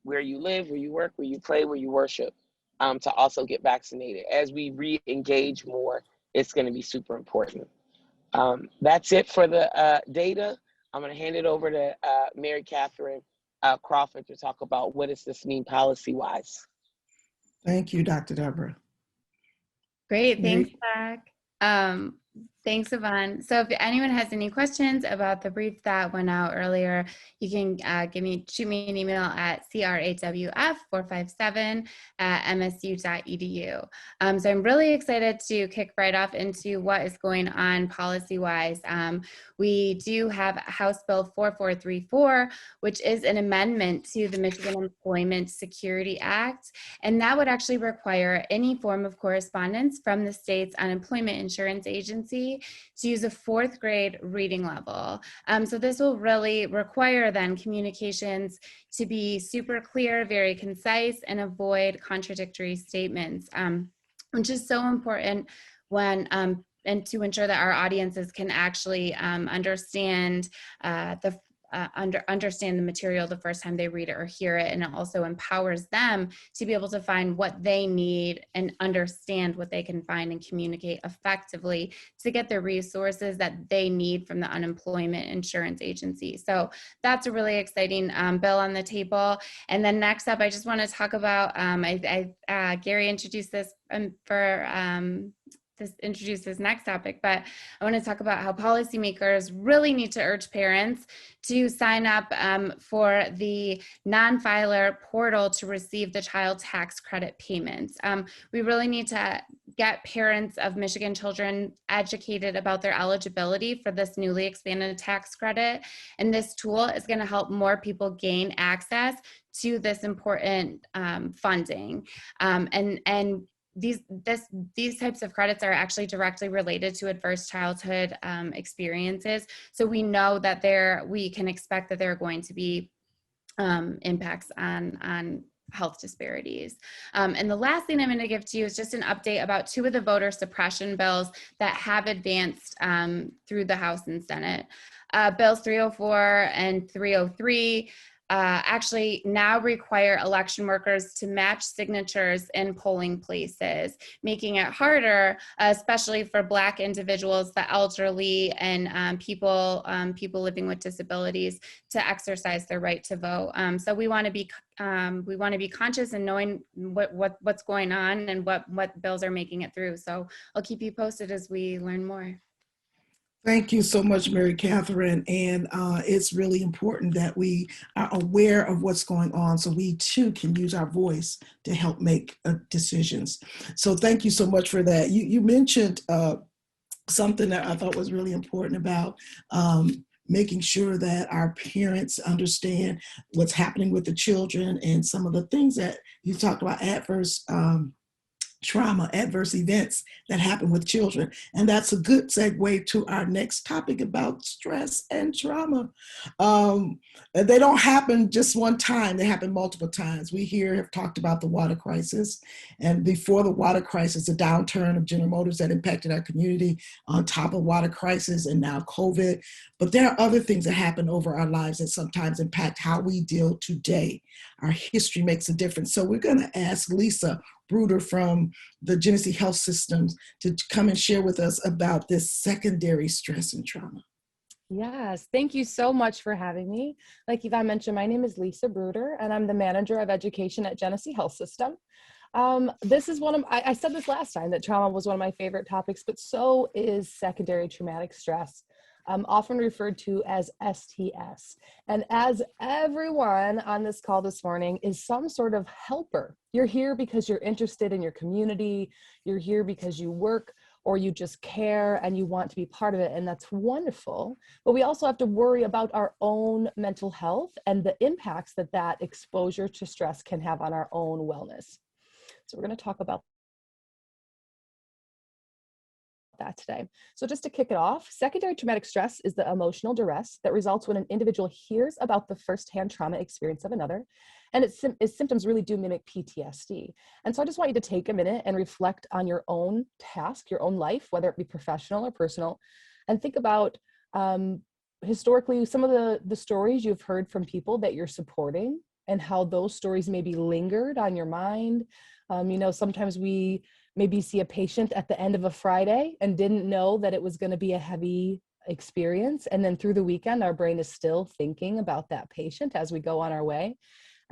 where you live, where you work, where you play, where you worship, to also get vaccinated. As we re-engage more, it's going to be super important. That's it for the data. I'm going to hand it over to Mary Catherine Crawford to talk about what does this mean policy-wise. Thank you, Dr. Deborah. Great, Mary? thanks, Zach. Thanks, Yvonne. So if anyone has any questions about the brief that went out earlier, you can shoot me an email at crhwf457@msu.edu. So I'm really excited to kick right off into what is going on policy-wise. We do have House Bill 4434, which is an amendment to the Michigan Employment Security Act, and that would actually require any form of correspondence from the state's unemployment insurance agency to use a 4th grade reading level. So this will really require then communications to be super clear, very concise, and avoid contradictory statements, which is so important when and to ensure that our audiences can actually understand understand the material the first time they read it or hear it, and it also empowers them to be able to find what they need and understand what they can find and communicate effectively to get the resources that they need from the unemployment insurance agency. So that's a really exciting bill on the table. And then next up, I just want to talk about, Gary introduced this introduce this next topic, but I want to talk about how policymakers really need to urge parents to sign up for the non-filer portal to receive the child tax credit payments. We really need to get parents of Michigan children educated about their eligibility for this newly expanded tax credit. And this tool is going to help more people gain access to this important funding. These types of credits are actually directly related to adverse childhood experiences. So we know that we can expect that there are going to be impacts on health disparities. And the last thing I'm going to give to you is just an update about 2 of the voter suppression bills that have advanced through the House and Senate. Bills 304 and 303 actually now require election workers to match signatures in polling places, making it harder, especially for Black individuals, the elderly, and people living with disabilities, to exercise their right to vote. So we want to be conscious and knowing what's going on and what bills are making it through. So I'll keep you posted as we learn more. Thank you so much, Mary Catherine. And it's really important that we are aware of what's going on so we too can use our voice to help make decisions. So thank you so much for that. You mentioned something that I thought was really important about making sure that our parents understand what's happening with the children and some of the things that you talked about, adverse trauma, adverse events that happen with children. And that's a good segue to our next topic about stress and trauma. They don't happen just one time, they happen multiple times. We here have talked about the water crisis, and before the water crisis, the downturn of General Motors that impacted our community, on top of water crisis, and now COVID. But there are other things that happen over our lives that sometimes impact how we deal today. Our history makes a difference. So we're going to ask Lisa Bruder from the Genesee Health Systems to come and share with us about this secondary stress and trauma. Yes, thank you so much for having me. Like Yvonne mentioned, my name is Lisa Bruder, and I'm the manager of education at Genesee Health System. This is I said this last time, that trauma was one of my favorite topics, but so is secondary traumatic stress, often referred to as STS. And as everyone on this call this morning is some sort of helper. You're here because you're interested in your community, you're here because you work or you just care and you want to be part of it, and that's wonderful. But we also have to worry about our own mental health and the impacts that that exposure to stress can have on our own wellness. So we're going to talk about that today. So just to kick it off, secondary traumatic stress is the emotional duress that results when an individual hears about the firsthand trauma experience of another, and its symptoms really do mimic PTSD. And so I just want you to take a minute and reflect on your own task, your own life, whether it be professional or personal, and think about historically some of the stories you've heard from people that you're supporting and how those stories maybe lingered on your mind. Sometimes we maybe see a patient at the end of a Friday and didn't know that it was going to be a heavy experience. And then through the weekend, our brain is still thinking about that patient as we go on our way.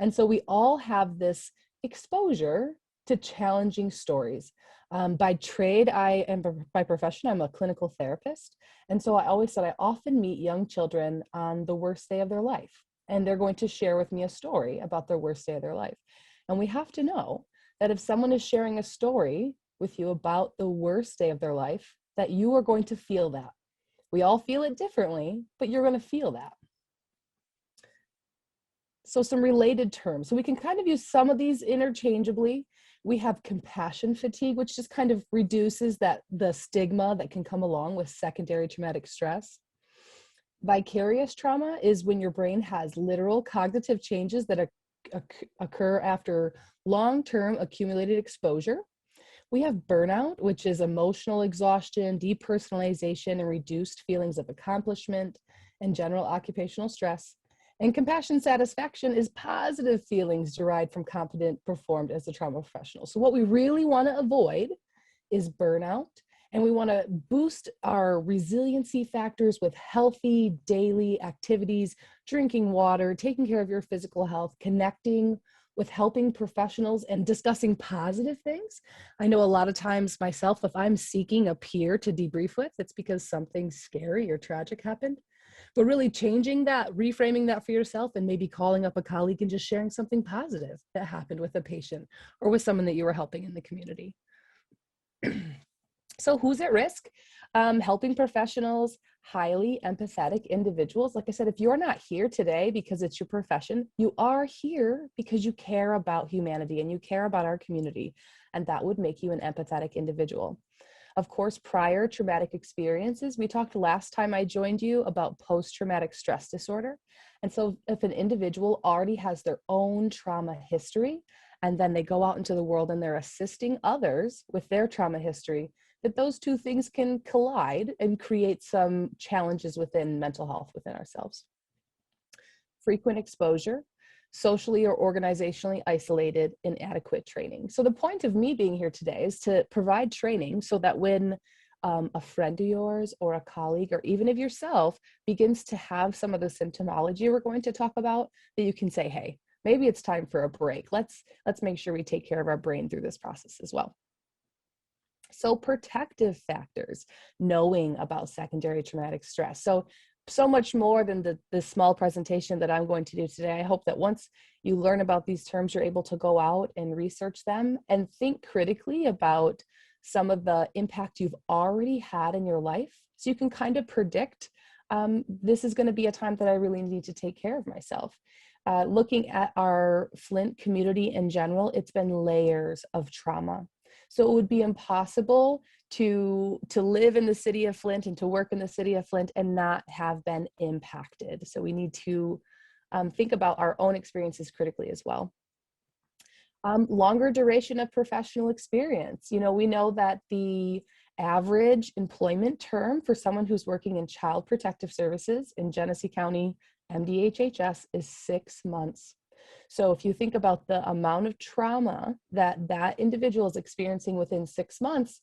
And so we all have this exposure to challenging stories. By trade, by profession, I'm a clinical therapist. And so I always said I often meet young children on the worst day of their life. And they're going to share with me a story about their worst day of their life. And we have to know that if someone is sharing a story with you about the worst day of their life, that you are going to feel that. We all feel it differently, but you're going to feel that. So some related terms. So we can kind of use some of these interchangeably. We have compassion fatigue, which just kind of reduces the stigma that can come along with secondary traumatic stress. Vicarious trauma is when your brain has literal cognitive changes that occur after long-term accumulated exposure. We have burnout, which is emotional exhaustion, depersonalization, and reduced feelings of accomplishment and general occupational stress. And compassion satisfaction is positive feelings derived from competent performed as a trauma professional. So what we really want to avoid is burnout, and we want to boost our resiliency factors with healthy daily activities, drinking water, taking care of your physical health, connecting with helping professionals, and discussing positive things. I know a lot of times myself, if I'm seeking a peer to debrief with, it's because something scary or tragic happened. But really changing that, reframing that for yourself, and maybe calling up a colleague and just sharing something positive that happened with a patient or with someone that you were helping in the community. So who's at risk? Helping professionals, highly empathetic individuals. Like I said, if you're not here today because it's your profession, you are here because you care about humanity and you care about our community, and that would make you an empathetic individual. Of course, prior traumatic experiences, we talked last time I joined you about post-traumatic stress disorder. And so if an individual already has their own trauma history, and then they go out into the world and they're assisting others with their trauma history, that those two things can collide and create some challenges within mental health within ourselves. Frequent exposure, socially or organizationally isolated, inadequate training. So the point of me being here today is to provide training so that when a friend of yours or a colleague or even of yourself begins to have some of the symptomology we're going to talk about, that you can say, hey, maybe it's time for a break. Let's make sure we take care of our brain through this process as well. So protective factors, knowing about secondary traumatic stress. So much more than the small presentation that I'm going to do today. I hope that once you learn about these terms, you're able to go out and research them and think critically about some of the impact you've already had in your life. So you can kind of predict, this is going to be a time that I really need to take care of myself. Looking at our Flint community in general, it's been layers of trauma. So it would be impossible to live in the city of Flint and to work in the city of Flint and not have been impacted. So we need to think about our own experiences critically as well. Longer duration of professional experience. You know, we know that the average employment term for someone who's working in child protective services in Genesee County MDHHS is 6 months. So if you think about the amount of trauma that that individual is experiencing within 6 months,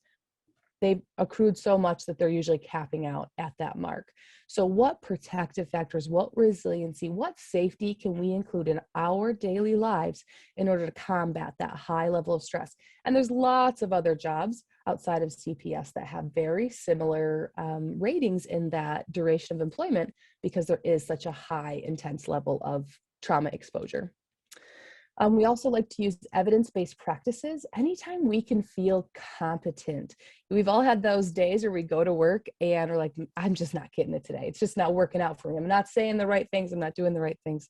they've accrued so much that they're usually capping out at that mark. So what protective factors, what resiliency, what safety can we include in our daily lives in order to combat that high level of stress? And there's lots of other jobs outside of CPS that have very similar ratings in that duration of employment because there is such a high intense level of trauma exposure. We also like to use evidence-based practices anytime we can feel competent. We've all had those days where we go to work and we're like, I'm just not getting it today. It's just not working out for me. I'm not saying the right things. I'm not doing the right things.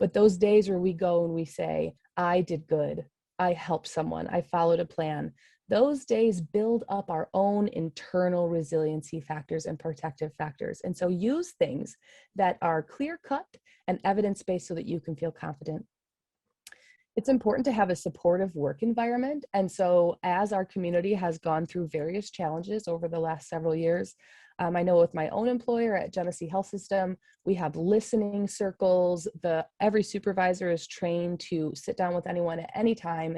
But those days where we go and we say, I did good. I helped someone. I followed a plan. Those days build up our own internal resiliency factors and protective factors. And so use things that are clear-cut and evidence-based so that you can feel confident. It's important to have a supportive work environment. And so as our community has gone through various challenges over the last several years, I know with my own employer at Genesee Health System, we have listening circles. Every supervisor is trained to sit down with anyone at any time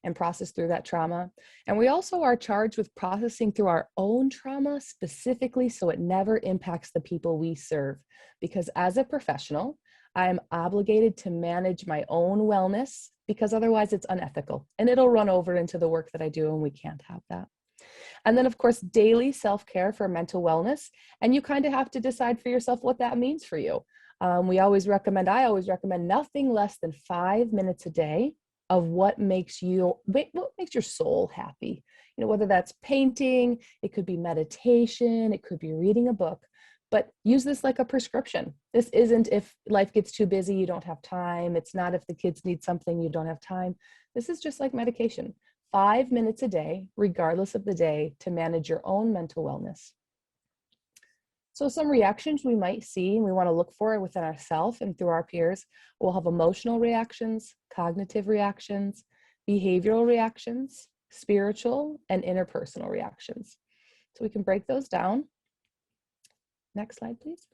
and process through that trauma. And we also are charged with processing through our own trauma specifically so it never impacts the people we serve. Because as a professional, I'm obligated to manage my own wellness because otherwise it's unethical and it'll run over into the work that I do and we can't have that. And then of course, daily self-care for mental wellness. And you kind of have to decide for yourself what that means for you. I always recommend nothing less than 5 minutes a day of what makes your soul happy. You know, whether that's painting, it could be meditation, it could be reading a book. But use this like a prescription. This isn't if life gets too busy, you don't have time. It's not if the kids need something, you don't have time. This is just like medication. 5 minutes a day, regardless of the day, to manage your own mental wellness. So some reactions we might see and we want to look for within ourselves and through our peers. We'll have emotional reactions, cognitive reactions, behavioral reactions, spiritual, and interpersonal reactions. So we can break those down. Next slide, please.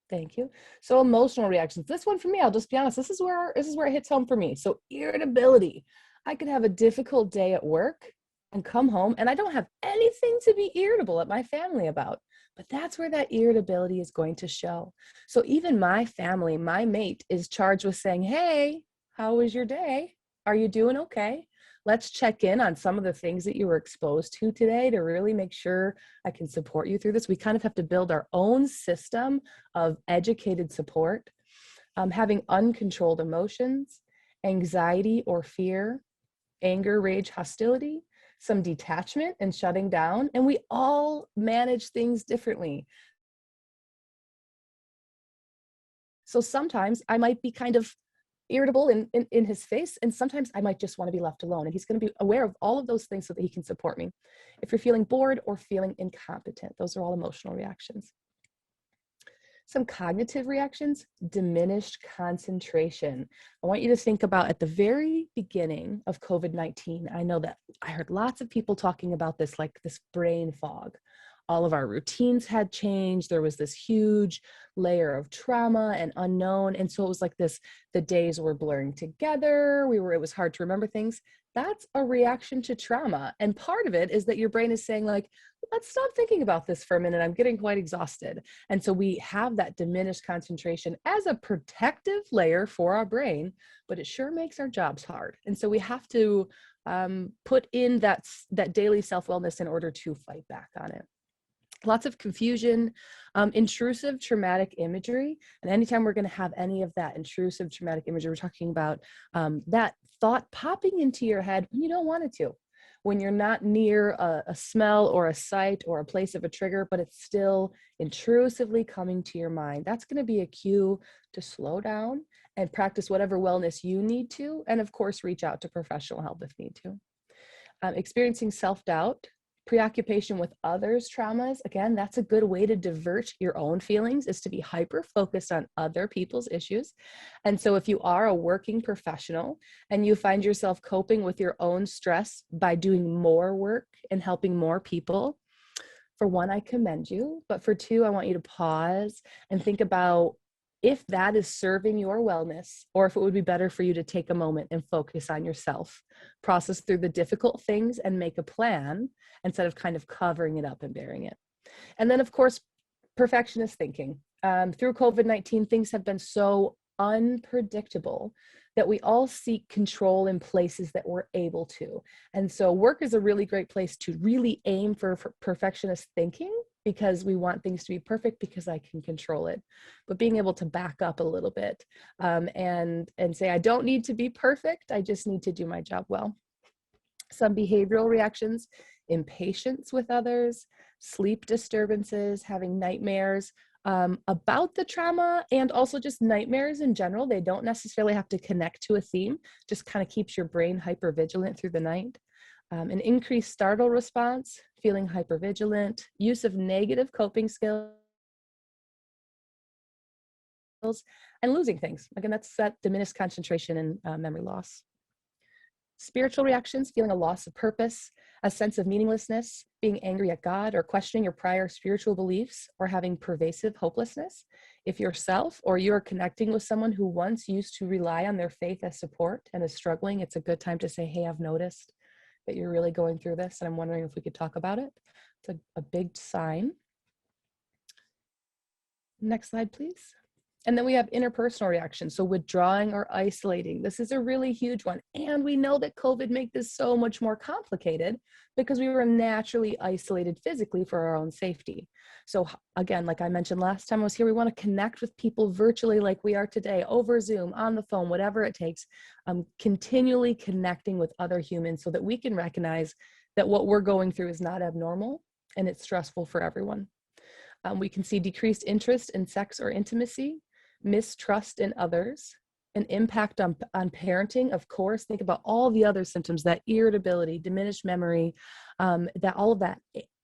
Thank you. So emotional reactions. This one for me, I'll just be honest, this is where it hits home for me. So irritability. I could have a difficult day at work and come home and I don't have anything to be irritable at my family about. But that's where that irritability is going to show. So even my family, my mate is charged with saying, hey, how was your day? Are you doing okay? Let's check in on some of the things that you were exposed to today to really make sure I can support you through this. We kind of have to build our own system of educated support. Having uncontrolled emotions, anxiety or fear, anger, rage, hostility, some detachment and shutting down, and we all manage things differently. So sometimes I might be kind of irritable in his face, and sometimes I might just want to be left alone, and he's going to be aware of all of those things so that he can support me. If you're feeling bored or feeling incompetent, those are all emotional reactions. Some cognitive reactions, diminished concentration. I want you to think about at the very beginning of COVID-19, I know that I heard lots of people talking about this, like this brain fog. All of our routines had changed. There was this huge layer of trauma and unknown. And so it was like this, the days were blurring together. It was hard to remember things. That's a reaction to trauma. And part of it is that your brain is saying like, let's stop thinking about this for a minute. I'm getting quite exhausted. And so we have that diminished concentration as a protective layer for our brain, but it sure makes our jobs hard. And so we have to put in that daily self-wellness in order to fight back on it. Lots of confusion, intrusive traumatic imagery. And anytime we're going to have any of that intrusive traumatic imagery, we're talking about that thought popping into your head when you don't want it to, when you're not near a smell or a sight or a place of a trigger, but it's still intrusively coming to your mind. That's going to be a cue to slow down and practice whatever wellness you need to. And of course, reach out to professional help if need to. Experiencing self-doubt, preoccupation with others' traumas, again, that's a good way to divert your own feelings, is to be hyper-focused on other people's issues. And so if you are a working professional and you find yourself coping with your own stress by doing more work and helping more people, for one, I commend you, but for two, I want you to pause and think about if that is serving your wellness, or if it would be better for you to take a moment and focus on yourself, process through the difficult things and make a plan instead of kind of covering it up and burying it. And then, of course, perfectionist thinking. Through COVID-19, things have been so unpredictable that we all seek control in places that we're able to. And so work is a really great place to really aim for perfectionist thinking, because we want things to be perfect because I can control it. But being able to back up a little bit and say, I don't need to be perfect, I just need to do my job well. Some behavioral reactions: impatience with others, sleep disturbances, having nightmares about the trauma, and also just nightmares in general. They don't necessarily have to connect to a theme, just kind of keeps your brain hypervigilant through the night. An increased startle response, feeling hypervigilant, use of negative coping skills, and losing things. Again, that's that diminished concentration and memory loss. Spiritual reactions: feeling a loss of purpose, a sense of meaninglessness, being angry at God, or questioning your prior spiritual beliefs, or having pervasive hopelessness. If yourself or you're connecting with someone who once used to rely on their faith as support and is struggling, it's a good time to say, hey, I've noticed that you're really going through this, and I'm wondering if we could talk about it. It's a big sign. Next slide, please. And then we have interpersonal reactions, so withdrawing or isolating. This is a really huge one. And we know that COVID made this so much more complicated because we were naturally isolated physically for our own safety. So again, like I mentioned last time I was here, we want to connect with people virtually like we are today, over Zoom, on the phone, whatever it takes, continually connecting with other humans so that we can recognize that what we're going through is not abnormal and it's stressful for everyone. We can see decreased interest in sex or intimacy, mistrust in others, an impact on parenting, of course. Think about all the other symptoms, that irritability, diminished memory, that all of that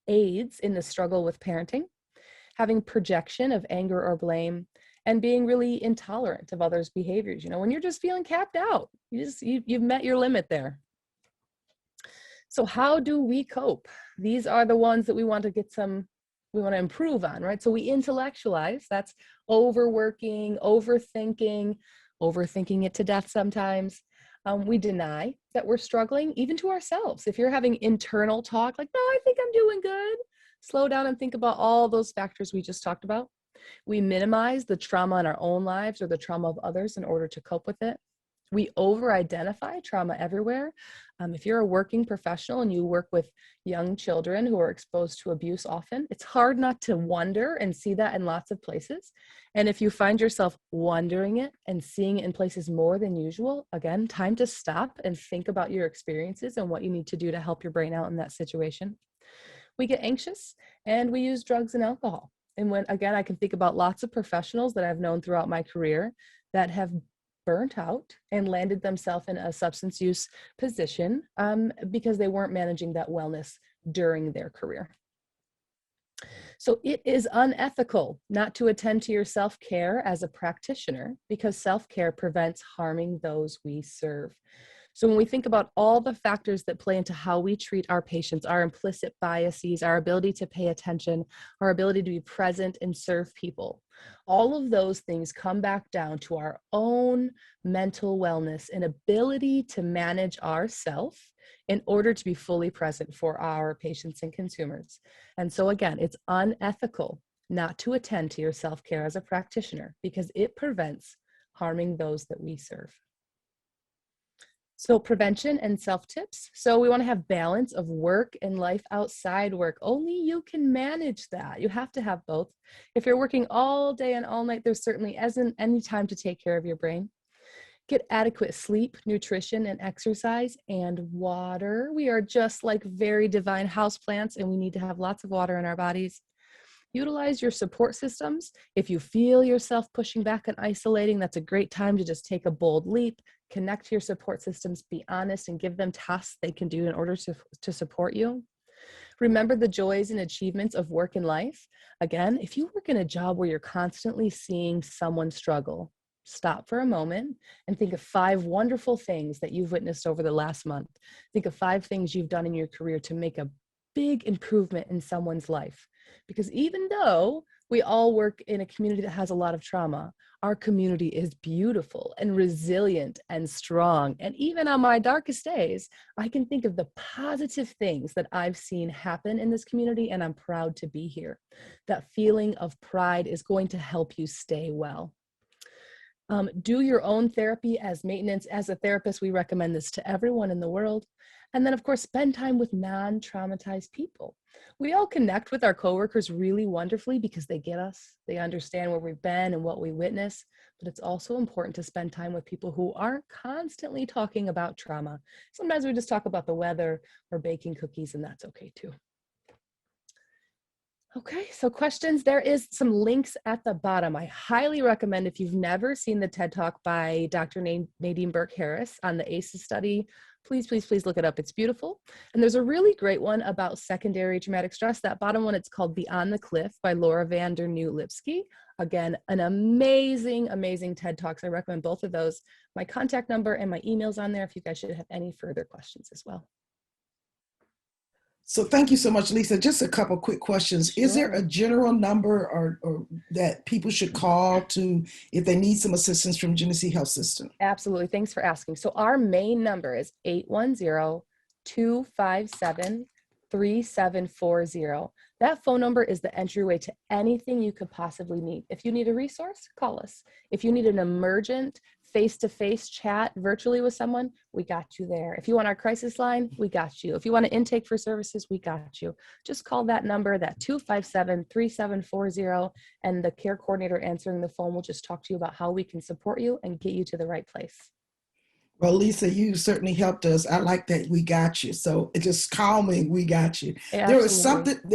aids in the struggle with parenting. Having projection of anger or blame, and being really intolerant of others' behaviors. You know, when you're just feeling capped out, you've met your limit there. So how do we cope? These are the ones that we want to improve on, right? So we intellectualize, that's overworking, overthinking it to death sometimes. We deny that we're struggling, even to ourselves. If you're having internal talk, like, no, I think I'm doing good, slow down and think about all those factors we just talked about. We minimize the trauma in our own lives or the trauma of others in order to cope with it. We over-identify trauma everywhere. If you're a working professional and you work with young children who are exposed to abuse often, it's hard not to wonder and see that in lots of places. And if you find yourself wondering it and seeing it in places more than usual, again, time to stop and think about your experiences and what you need to do to help your brain out in that situation. We get anxious and we use drugs and alcohol. And when, again, I can think about lots of professionals that I've known throughout my career that have burnt out and landed themselves in a substance use position because they weren't managing that wellness during their career. So it is unethical not to attend to your self-care as a practitioner, because self-care prevents harming those we serve. So when we think about all the factors that play into how we treat our patients, our implicit biases, our ability to pay attention, our ability to be present and serve people, all of those things come back down to our own mental wellness and ability to manage ourselves in order to be fully present for our patients and consumers. And so again, it's unethical not to attend to your self-care as a practitioner because it prevents harming those that we serve. So prevention and self-tips. So we want to have balance of work and life outside work. Only you can manage that. You have to have both. If you're working all day and all night, there certainly isn't any time to take care of your brain. Get adequate sleep, nutrition, and exercise, and water. We are just like very divine houseplants, and we need to have lots of water in our bodies. Utilize your support systems. If you feel yourself pushing back and isolating, that's a great time to just take a bold leap, connect to your support systems, be honest, and give them tasks they can do in order to support you. Remember the joys and achievements of work and life. Again, if you work in a job where you're constantly seeing someone struggle, stop for a moment and think of 5 wonderful things that you've witnessed over the last month. Think of 5 things you've done in your career to make a big improvement in someone's life. Because even though we all work in a community that has a lot of trauma, our community is beautiful and resilient and strong. And even on my darkest days, I can think of the positive things that I've seen happen in this community, and I'm proud to be here. That feeling of pride is going to help you stay well. Do your own therapy as maintenance. As a therapist, we recommend this to everyone in the world. And then, of course, spend time with non-traumatized people. We all connect with our coworkers really wonderfully because they get us. They understand where we've been and what we witness. But it's also important to spend time with people who aren't constantly talking about trauma. Sometimes we just talk about the weather or baking cookies, and that's okay too. Okay, so questions. There is some links at the bottom. I highly recommend, if you've never seen the TED Talk by Dr. Nadine Burke-Harris on the ACEs study, please, please, please look it up. It's beautiful. And there's a really great one about secondary traumatic stress. That bottom one, it's called Beyond the Cliff by Laura van der New-Lipsky. Again, an amazing, amazing TED Talks. I recommend both of those. My contact number and my email's on there if you guys should have any further questions as well. So thank you so much, Lisa. Just a couple quick questions. Sure. Is there a general number or that people should call to if they need some assistance from Genesee Health System? Absolutely. Thanks for asking. So our main number is 810-257-3740. That phone number is the entryway to anything you could possibly need. If you need a resource, call us. If you need an emergent face-to-face chat virtually with someone, we got you there. If you want our crisis line, we got you. If you want an intake for services, we got you. Just call that number, that 257-3740, and the care coordinator answering the phone will just talk to you about how we can support you and get you to the right place. Well, Lisa, you certainly helped us. I like that we got you. So it just call me, we got you. Yeah, There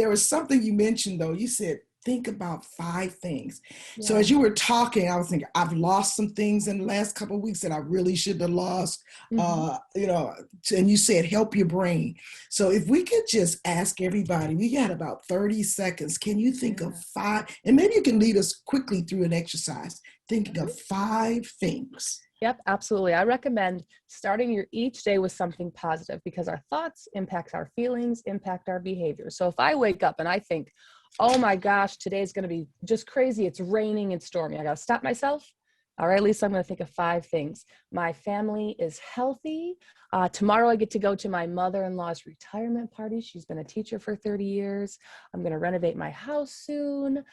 was something you mentioned though. You said, think about 5 things. Yeah. So as you were talking, I was thinking, I've lost some things in the last couple of weeks that I really shouldn't have lost. And you said, help your brain. So if we could just ask everybody, we got about 30 seconds. Can you think of 5, and maybe you can lead us quickly through an exercise, thinking of 5 things. Yep, absolutely. I recommend starting your each day with something positive because our thoughts impact our feelings, impact our behavior. So if I wake up and I think, oh my gosh, today's going to be just crazy. It's raining and stormy. I got to stop myself. All right, Lisa, I'm going to think of 5 things. My family is healthy. Tomorrow I get to go to my mother-in-law's retirement party. She's been a teacher for 30 years. I'm going to renovate my house soon.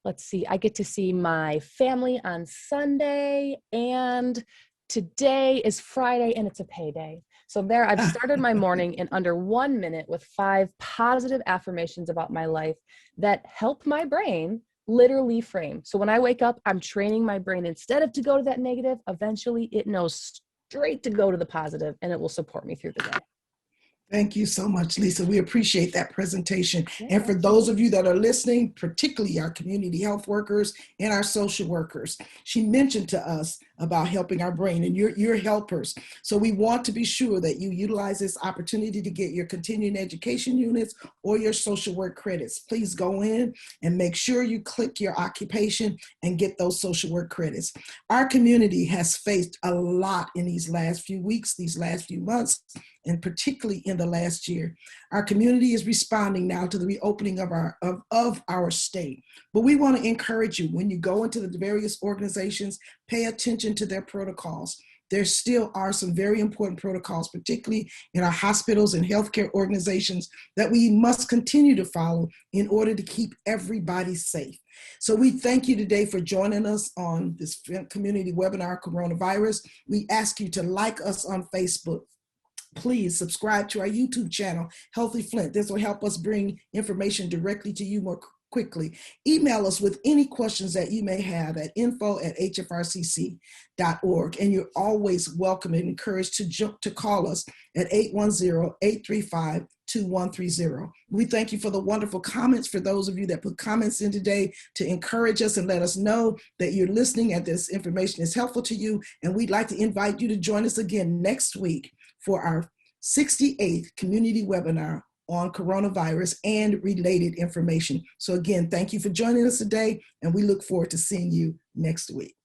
Let's see, I get to see my family on Sunday, and today is Friday and it's a payday. So there, I've started my morning in under 1 minute with 5 positive affirmations about my life that help my brain literally frame. So when I wake up, I'm training my brain, instead of to go to that negative, eventually it knows straight to go to the positive, and it will support me through the day. Thank you so much, Lisa. We appreciate that presentation. Yeah, and for those of you that are listening, particularly our community health workers and our social workers, she mentioned to us about helping our brain, and you're helpers. So we want to be sure that you utilize this opportunity to get your continuing education units or your social work credits. Please go in and make sure you click your occupation and get those social work credits. Our community has faced a lot in these last few weeks, these last few months, and particularly in the last year. Our community is responding now to the reopening of our state. But we want to encourage you, when you go into the various organizations, pay attention to their protocols. There still are some very important protocols, particularly in our hospitals and healthcare organizations, that we must continue to follow in order to keep everybody safe. So we thank you today for joining us on this community webinar, Coronavirus. We ask you to like us on Facebook. Please subscribe to our YouTube channel, Healthy Flint. This will help us bring information directly to you more quickly. Email us with any questions that you may have at info@hfrcc.org. And you're always welcome and encouraged to call us at 810-835-2130. We thank you for the wonderful comments, for those of you that put comments in today to encourage us and let us know that you're listening and this information is helpful to you. And we'd like to invite you to join us again next week for our 68th community webinar on coronavirus and related information. So again, thank you for joining us today, and we look forward to seeing you next week.